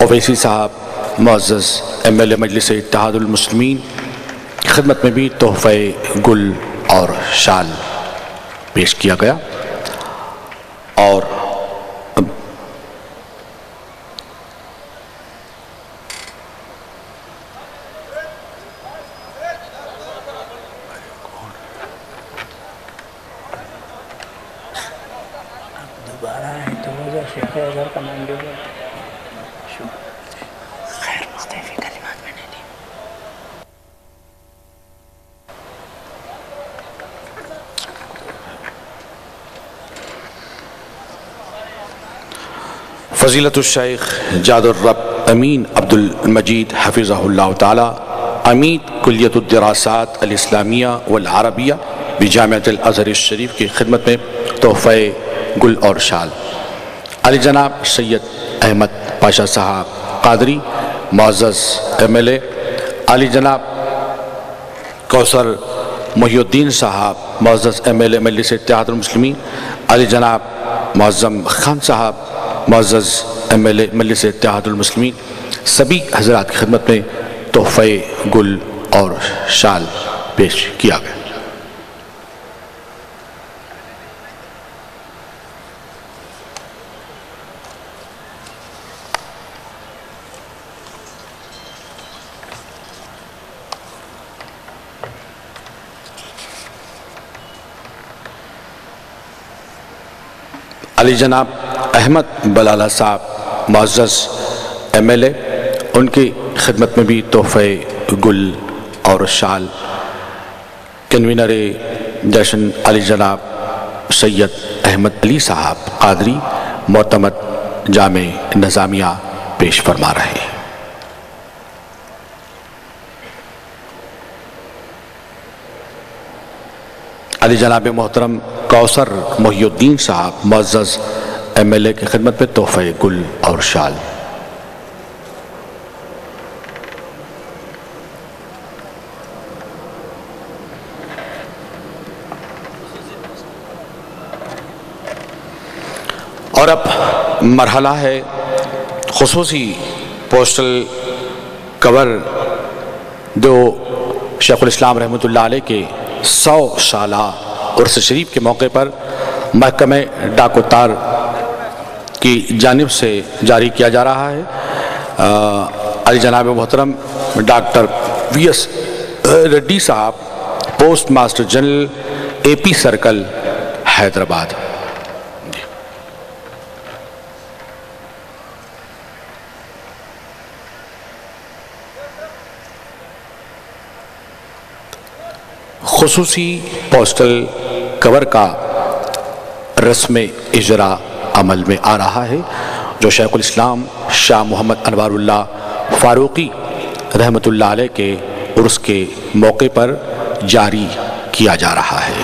اویسی صاحب معزز M L A مجلس اتحاد المسلمین کی خدمت میں بھی تحفہ گل اور شال پیش کیا گیا. اور فضیلت الشیخ جاد الرب امین عبد المجید حفظہ اللہ تعالی عمید کلیت الدراسات الاسلامیہ والعربیہ بجامعۃ الازہر الشریف کی خدمت میں تحفہ گل اور شال. علی جناب سید احمد پاشا صاحب قادری معزز ایم ایل اے، علی جناب کوثر محی الدین صاحب معزز ایم ایل اے مجلس اتحاد المسلمین، علی جناب معظم خان صاحب معزز ایم ایل اے مجلس اتحاد المسلمین، سبھی حضرات کی خدمت میں تحفہ گل اور شال پیش کیا گیا. علی جناب احمد بلالہ صاحب معزز ایم ایل اے، ان کی خدمت میں بھی تحفہ گل اور شال. کنوینر جشن علی جناب سید احمد علی صاحب قادری معتمد جامع نظامیہ پیش فرما رہے ہیں. علی جناب محترم کوثر محی الدین صاحب معزز ایم ایل اے کی خدمت میں تحفہ گل اور شال. اور اب مرحلہ ہے خصوصی پوسٹل کور جو شیخ الاسلام رحمۃ اللہ علیہ کے 100 سالہ عرس شریف کے موقع پر محکمہ ڈاک و تار کی جانب سے جاری کیا جا رہا ہے. علی جناب محترم ڈاکٹر وی ایس ریڈی صاحب پوسٹ ماسٹر جنرل اے پی سرکل حیدرآباد. خصوصی پوسٹل کور کا رسم اجرا عمل میں آ رہا ہے جو شیخ الاسلام شاہ محمد انوار اللہ فاروقی رحمۃ اللہ علیہ کے عرس کے موقع پر جاری کیا جا رہا ہے.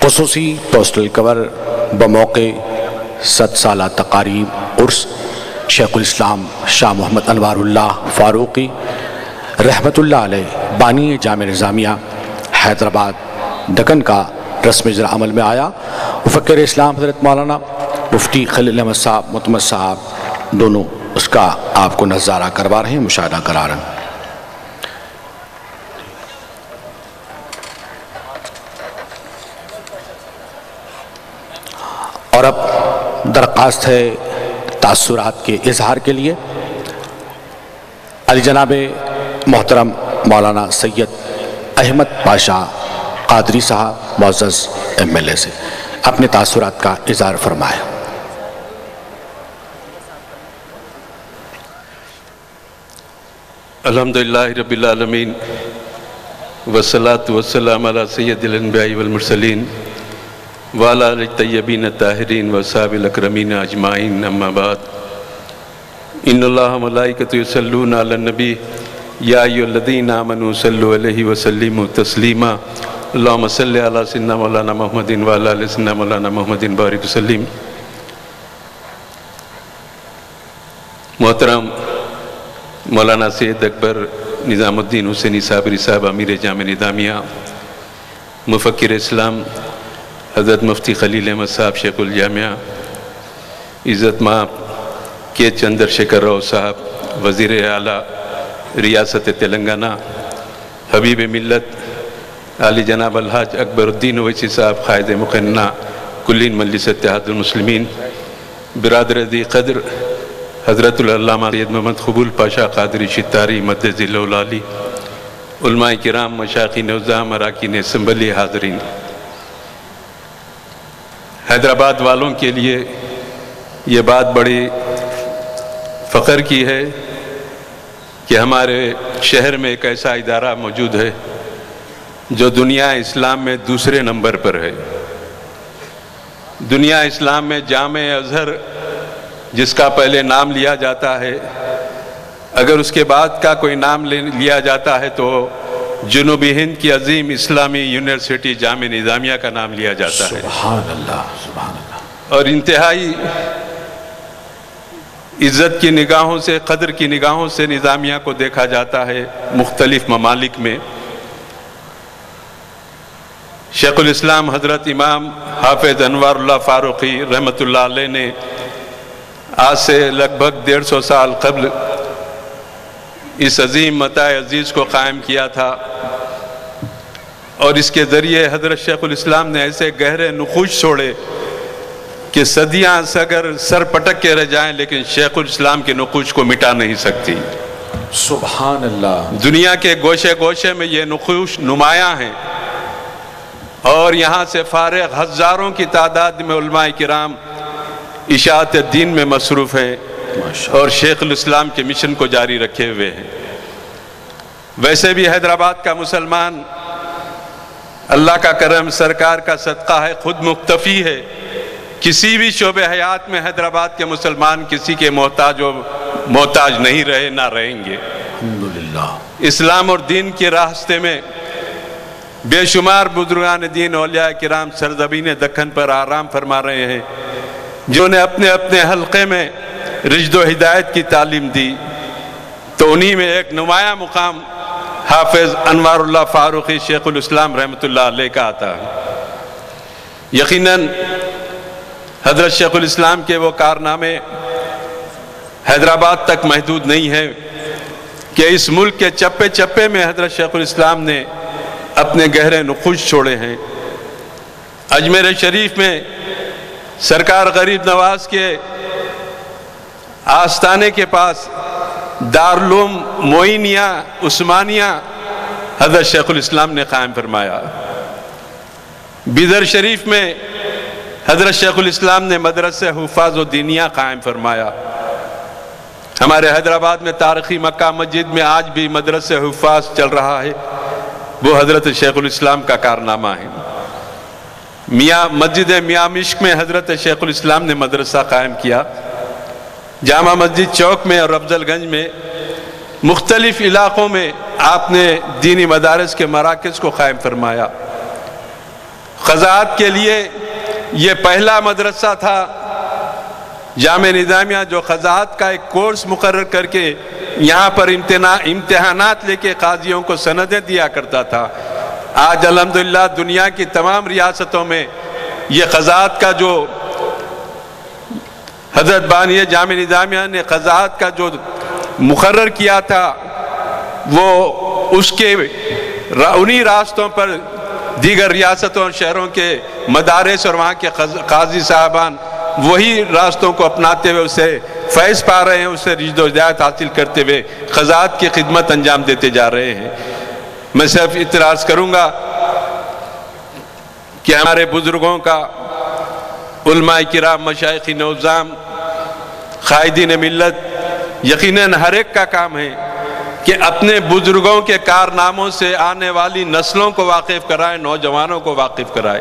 خصوصی پوسٹل کور بموقع 100 سالہ تقاریب عرس شیخ الاسلام شاہ محمد انوار اللہ فاروقی رحمۃ اللہ علیہ بانی جامع نظامیہ حیدرآباد دکن کا رسم اجرا عمل میں آیا. مفکر اسلام حضرت مولانا مفتی خلیل احمد صاحب متمد صاحب دونوں اس کا آپ کو نظارہ کروا رہے ہیں، مشاہدہ کرا رہے ہیں. اور اب درخواست ہے تاثرات کے اظہار کے لیے علی جناب محترم مولانا سید احمد پاشا قادری صاحب معزز ایم ایل اے سے اپنے تاثرات کا اظہار فرمائے. الحمدللہ رب العالمین والصلاة والسلام علی سید الانبیاء والمرسلین وعلى آلِ الطيبين الطاهرين وأصحاب الأكرمين أجمعين أما بعد إن الله وملائكته يصلون على النبي يا أيها الذين آمنوا صلوا عليه وسلموا تسليما اللهم صل على سيدنا مولانا محمد وعلى آل سيدنا مولانا محمد بارك وسلم. محترم مولانا سید اکبر نظام الدین حسینی صابری صاحب امیر جامع نظامیہ، مفکر اسلام حضرت مفتی خلیل احمد صاحب شیخ الجامعہ، عزت مآب کے چندر شیکھر راؤ صاحب وزیر اعلیٰ ریاست تلنگانہ، حبیب ملت عالی جناب الحاج اکبر الدین اویسی صاحب قائد مقننہ کلین مجلس اتحاد المسلمین، برادر ذی قدر حضرت العلامہ سید محمد قبول پاشا قادری شتاری مدد ذیل العالی، علماء کرام، مشائخ نظام، اراکین اسمبلی، حاضرین. حیدرآباد والوں کے لیے یہ بات بڑی فخر کی ہے کہ ہمارے شہر میں ایک ایسا ادارہ موجود ہے جو دنیا اسلام میں دوسرے نمبر پر ہے. دنیا اسلام میں جامع ازہر جس کا پہلے نام لیا جاتا ہے، اگر اس کے بعد کا کوئی نام لیا جاتا ہے تو جنوبی ہند کی عظیم اسلامی یونیورسٹی جامع نظامیہ کا نام لیا جاتا ہے. سبحان اللہ، سبحان اللہ. اور انتہائی عزت کی نگاہوں سے، قدر کی نگاہوں سے نظامیہ کو دیکھا جاتا ہے مختلف ممالک میں. شیخ الاسلام حضرت امام حافظ انوار اللہ فاروقی رحمۃ اللہ علیہ نے آج سے لگ بھگ 150 سال قبل اس عظیم متاع عزیز کو قائم کیا تھا، اور اس کے ذریعے حضرت شیخ الاسلام نے ایسے گہرے نقوش چھوڑے کہ صدیاں اگر سر پٹک کے رہ جائیں لیکن شیخ الاسلام کے نقوش کو مٹا نہیں سکتی. سبحان اللہ. دنیا کے گوشے گوشے میں یہ نقوش نمایاں ہیں، اور یہاں سے فارغ ہزاروں کی تعداد میں علماء کرام اشاعت الدین میں مصروف ہیں اور شیخ الاسلام کے مشن کو جاری رکھے ہوئے ہیں. ویسے بھی حیدرآباد کا مسلمان اللہ کا کرم، سرکار کا صدقہ ہے، خود مکتفی ہے. کسی بھی شعبہ حیات میں حیدرآباد کے مسلمان کسی کے محتاج نہیں رہے، نہ رہیں گے. الحمدللہ. اسلام اور دین کے راستے میں بے شمار بزرگان دین اولیاء کرام سرزمین دکن پر آرام فرما رہے ہیں، جنہوں نے اپنے اپنے حلقے میں رشد و ہدایت کی تعلیم دی. تو انہی میں ایک نمایاں مقام حافظ انوار اللہ فاروقی شیخ الاسلام رحمۃ اللہ علیہ کا آتا ہے. یقیناً حضرت شیخ الاسلام کے وہ کارنامے حیدرآباد تک محدود نہیں ہیں کہ اس ملک کے چپے چپے میں حضرت شیخ الاسلام نے اپنے گہرے نقوش چھوڑے ہیں. اجمیر شریف میں سرکار غریب نواز کے آستانے کے پاس دارالعلوم معینیہ عثمانیہ حضرت شیخ الاسلام نے قائم فرمایا. بیدر شریف میں حضرت شیخ الاسلام نے مدرسہ حفاظ و دینیہ قائم فرمایا. ہمارے حیدرآباد میں تاریخی مکہ مسجد میں آج بھی مدرسہ حفاظ چل رہا ہے، وہ حضرت شیخ الاسلام کا کارنامہ ہے. مسجد میاں مشک میں حضرت شیخ الاسلام نے مدرسہ قائم کیا. جامع مسجد چوک میں اور افضل گنج میں مختلف علاقوں میں آپ نے دینی مدارس کے مراکز کو قائم فرمایا. قضاءات کے لیے یہ پہلا مدرسہ تھا جامع نظامیہ جو قضاءات کا ایک کورس مقرر کر کے یہاں پر امتحانات لے کے قاضیوں کو سندیں دیا کرتا تھا. آج الحمدللہ دنیا کی تمام ریاستوں میں یہ قضاءات کا جو حضرت بانی جامع نظامیہ نے قضاءات کا جو مقرر کیا تھا، وہ اس کے انہی راستوں پر دیگر ریاستوں اور شہروں کے مدارس اور وہاں کے قاضی صاحبان وہی راستوں کو اپناتے ہوئے اسے فیض پا رہے ہیں، اسے رشد و ہدایت حاصل کرتے ہوئے قضاءات کی خدمت انجام دیتے جا رہے ہیں. میں صرف اعتراض کروں گا کہ ہمارے بزرگوں کا، علماء کرام، مشائخ نظام، قائدین ملت، یقیناً ہر ایک کا کام ہے کہ اپنے بزرگوں کے کارناموں سے آنے والی نسلوں کو واقف کرائے، نوجوانوں کو واقف کرائے.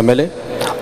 MLA।